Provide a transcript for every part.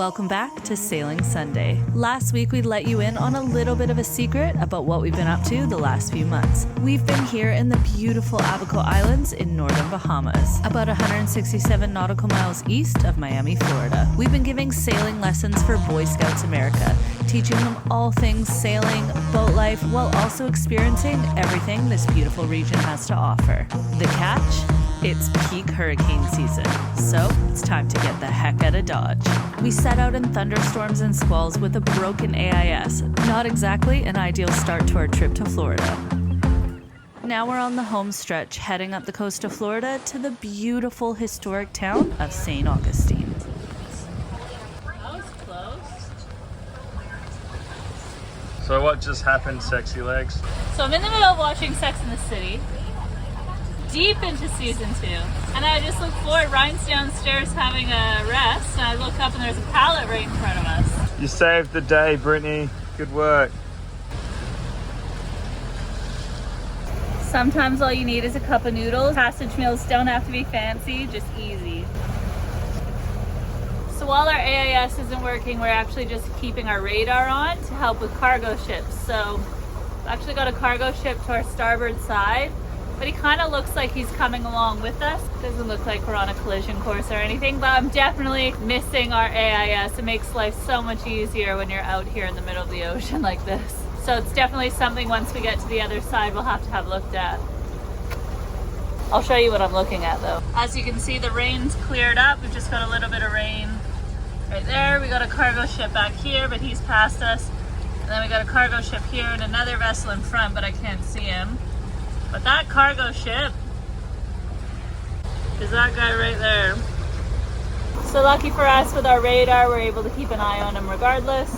Welcome back to Sailing Sunday. Last week we let you in on a little bit of a secret about what we've been up to the last few months. We've been here in the beautiful Abaco Islands in northern Bahamas, about 167 nautical miles east of Miami, Florida. We've been giving sailing lessons for Boy Scouts Merica, teaching them all things sailing, boat life, while also experiencing everything this beautiful region has to offer. The catch? It's peak hurricane season, so it's time to get the heck out of Dodge. We set out in thunderstorms and squalls with a broken AIS. Not exactly an ideal start to our trip to Florida. Now we're on the home stretch, heading up the coast of Florida to the beautiful historic town of St. Augustine. That was close. So what just happened, sexy legs? So I'm in the middle of watching Sex and the City, deep into season 2, and I just look forward. Ryan's downstairs having a rest, and I look up and there's a pallet right in front of us. You saved the day, Brittany. Good work. Sometimes all you need is a cup of noodles. Passage meals don't have to be fancy, just easy. So while our AIS isn't working, we're actually just keeping our radar on to help with cargo ships. So we've actually got a cargo ship to our starboard side, but he kind of looks like he's coming along with us. Doesn't look like we're on a collision course or anything, but I'm definitely missing our AIS. It makes life so much easier when you're out here in the middle of the ocean like this. So it's definitely something once we get to the other side we'll have to have looked at. I'll show you what I'm looking at though. As you can see, the rain's cleared up. We've just got a little bit of rain right there. We got a cargo ship back here, but he's past us. And then we got a cargo ship here and another vessel in front, but I can't see him. But that cargo ship is that guy right there. So lucky for us, with our radar, we're able to keep an eye on him regardless.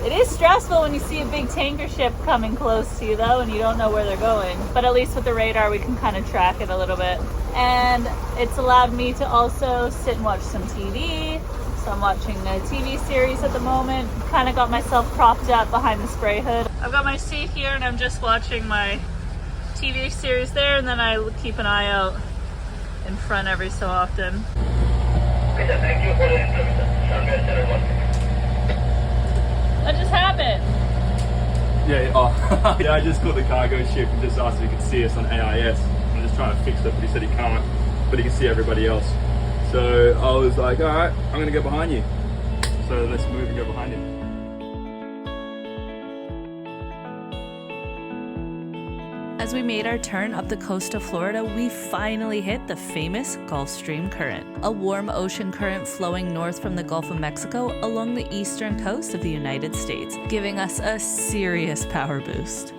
It is stressful when you see a big tanker ship coming close to you though, and you don't know where they're going. But at least with the radar, we can kind of track it a little bit. And it's allowed me to also sit and watch some TV. So I'm watching a TV series at the moment. Kind of got myself propped up behind the spray hood. I've got my seat here and I'm just watching my TV series there, and then I keep an eye out in front every so often. What just happened? Yeah, I just caught the cargo ship and just asked if he could see us on AIS. I'm just trying to fix it, but he said he can't, but he can see everybody else. So I was like, all right, I'm gonna go behind you. So let's move and go behind him. As we made our turn up the coast of Florida, we finally hit the famous Gulf Stream current, a warm ocean current flowing north from the Gulf of Mexico along the eastern coast of the United States, giving us a serious power boost.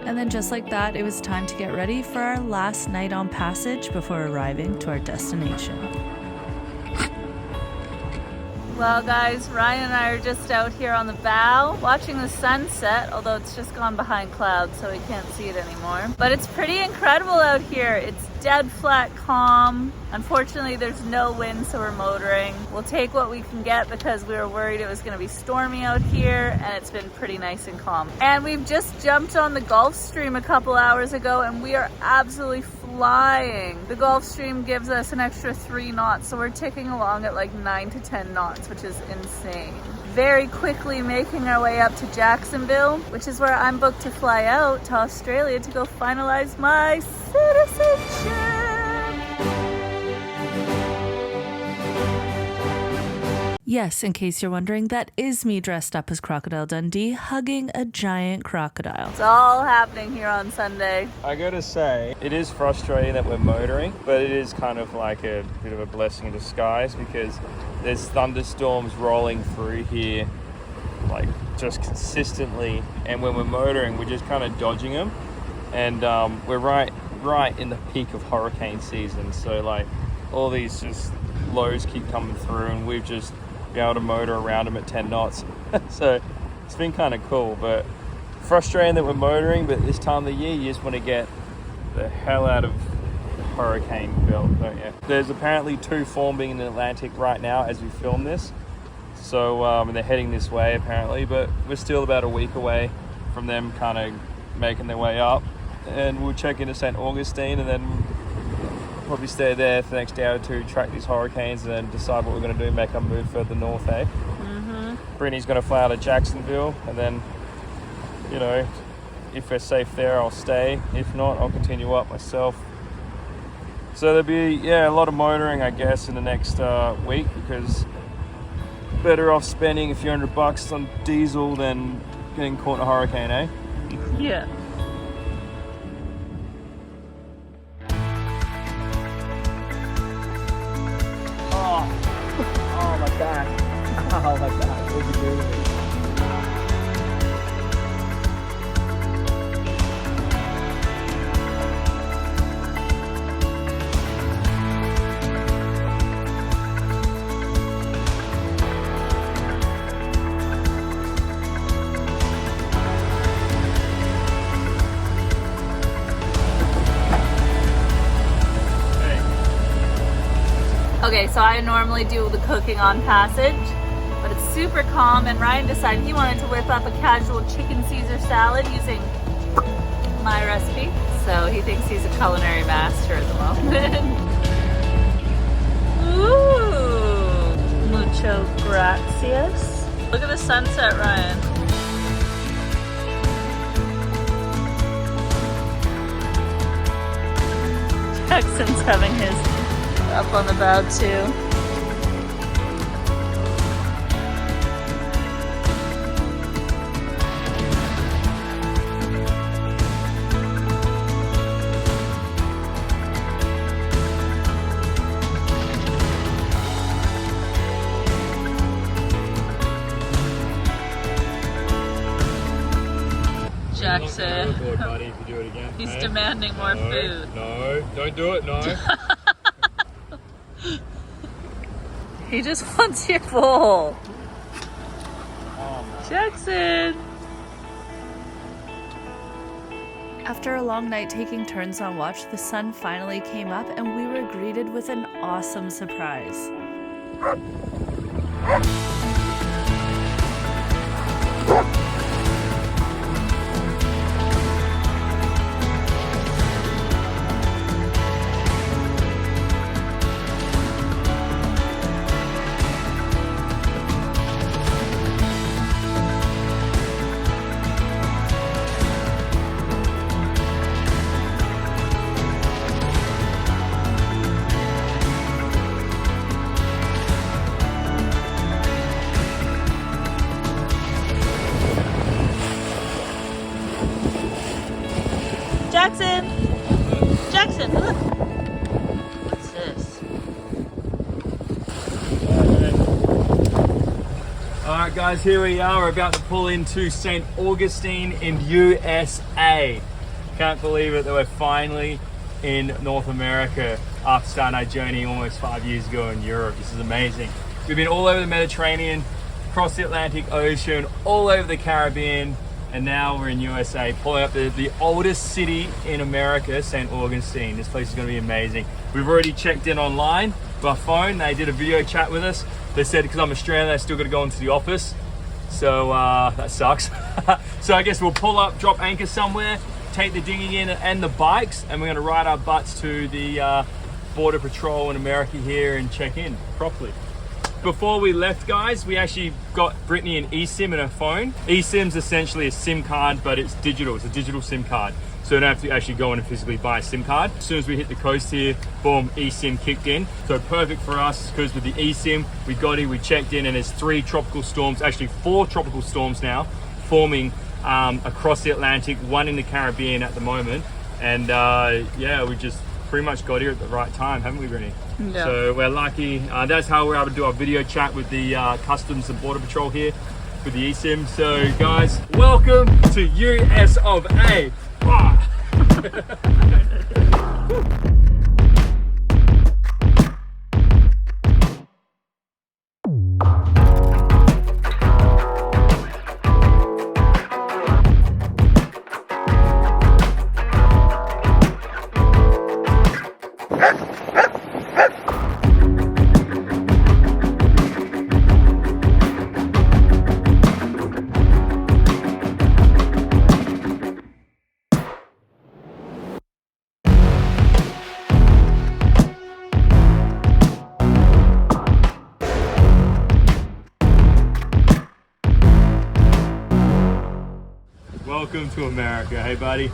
And then just like that, it was time to get ready for our last night on passage before arriving to our destination. Well guys, Ryan and I are just out here on the bow watching the sunset, although it's just gone behind clouds so we can't see it anymore. But it's pretty incredible out here. It's dead flat calm. Unfortunately, there's no wind, so we're motoring. We'll take what we can get because we were worried it was going to be stormy out here, and it's been pretty nice and calm. And we've just jumped on the Gulf Stream a couple hours ago, and we are absolutely flying. The Gulf Stream gives us an extra 3 knots, so we're ticking along at like 9 to 10 knots, which is insane. Very quickly making our way up to Jacksonville, which is where I'm booked to fly out to Australia to go finalize my citizenship. Yes, in case you're wondering, that is me dressed up as Crocodile Dundee, hugging a giant crocodile. It's all happening here on Sunday. I gotta say, it is frustrating that we're motoring, but it is kind of like a bit of a blessing in disguise because there's thunderstorms rolling through here, like just consistently. And when we're motoring, we're just kind of dodging them. And we're right in the peak of hurricane season. So like all these just lows keep coming through, and we've just been able to motor around them at 10 knots. So it's been kind of cool, but frustrating that we're motoring. But this time of the year, you just want to get the hell out of hurricane belt, don't you? There's apparently 2 forming in the Atlantic right now as we film this. So they're heading this way apparently, but we're still about a week away from them kind of making their way up. And we'll check into St. Augustine, and then probably stay there for the next day or two, track these hurricanes, and then decide what we're going to do, make our move further north, eh? Brittany's going to fly out of Jacksonville, and then, you know, if we're safe there, I'll stay. If not, I'll continue up myself. So there'll be, yeah, a lot of motoring, I guess, in the next week, because better off spending a few $100 on diesel than getting caught in a hurricane, eh? Yeah. Oh my back. Oh my back. What did you do with me? Okay, so I normally do the cooking on Passage, but it's super calm, and Ryan decided he wanted to whip up a casual chicken Caesar salad using my recipe. So he thinks he's a culinary master at the moment. Ooh, mucho gracias. Look at the sunset, Ryan. Jackson's having his up on the bow too. Jackson. Board, buddy, if you do it again. He's demanding more food. No, don't do it, no. He just wants your bowl. Jackson! After a long night taking turns on watch, the sun finally came up and we were greeted with an awesome surprise. Jackson! Jackson, look! What's this? Alright guys, here we are. We're about to pull into St. Augustine in USA. Can't believe it that we're finally in North America after starting our journey almost 5 years ago in Europe. This is amazing. We've been all over the Mediterranean, across the Atlantic Ocean, all over the Caribbean, and now we're in USA, pulling up the oldest city in America, St. Augustine. This place is going to be amazing. We've already checked in online by phone. They did a video chat with us. They said because I'm Australian, I still got to go into the office. So that sucks. So I guess we'll pull up, drop anchor somewhere, take the dinghy in and the bikes, and we're going to ride our butts to the Border Patrol in America here and check in properly. Before we left, guys, we actually got Brittany an eSIM in her phone. eSIM's essentially a SIM card, but it's digital. It's a digital SIM card. So you don't have to actually go in and physically buy a SIM card. As soon as we hit the coast here, boom, eSIM kicked in. So perfect for us, because with the eSIM, we got here, we checked in, and there's 3 tropical storms, actually 4 tropical storms now, forming across the Atlantic, 1 in the Caribbean at the moment. And yeah, we just pretty much got here at the right time, haven't we, Brittany? Yeah. So we're lucky. That's how we're able to do our video chat with the Customs and Border Patrol here with the eSIM. So guys, welcome to US of A. Welcome to America, hey buddy.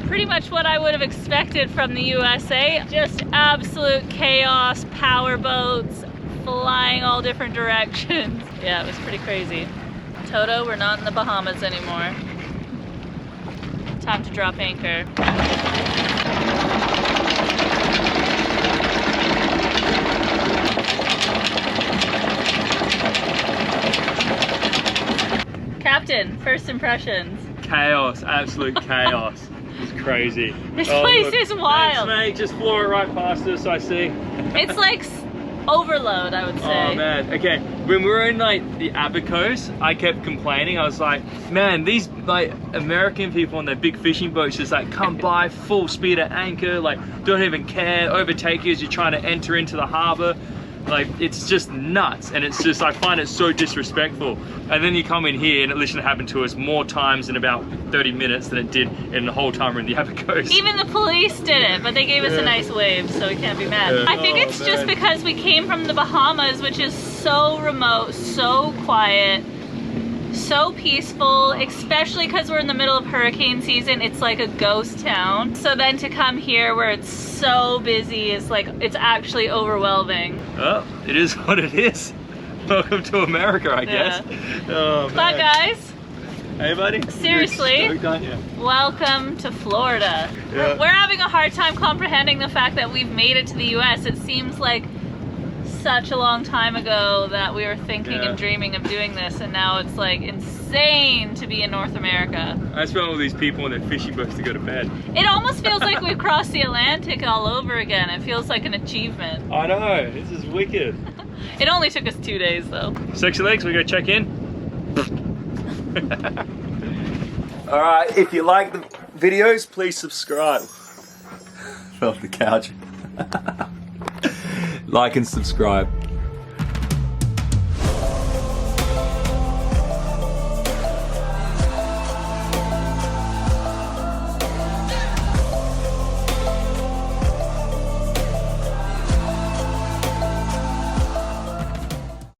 Pretty much what I would have expected from the USA. Just absolute chaos, power boats, flying all different directions. Yeah, it was pretty crazy. Toto, we're not in the Bahamas anymore. Time to drop anchor. Captain, first impressions. Chaos, absolute chaos. It's crazy. This place is wild. Thanks, mate. Just flew it right past us, I see. It's like overload, I would say. Oh man, okay. When we were in like the Abacos, I kept complaining. I was like, man, these like American people on their big fishing boats just like come by full speed at anchor, like don't even care, overtake you as you're trying to enter into the harbor. Like, it's just nuts, and it's just, I find it so disrespectful. And then you come in here and it literally happened to us more times in about 30 minutes than it did in the whole time we're in the Abacos. Even the police did it, but they gave us a nice wave, so we can't be mad. I think it's just because we came from the Bahamas, which is so remote, so quiet, so peaceful, especially because we're in the middle of hurricane season. It's like a ghost town. So then to come here where it's so busy is like, it's actually overwhelming. Oh, it is what it is. Welcome to America, I guess. Oh, But guys, hey buddy. Seriously, You're stoked, aren't you? welcome to Florida. Yeah. We're having a hard time comprehending the fact that we've made it to the US. It seems like such a long time ago that we were thinking and dreaming of doing this, and now it's like insane to be in North America. I just want all these people on their fishing boats to go to bed. It almost feels like we've crossed the Atlantic all over again. It feels like an achievement. I know, this is wicked. It only took us 2 days though. Sexy legs, we go check in. Alright, if you like the videos, please subscribe. Fell off the couch. Like and subscribe.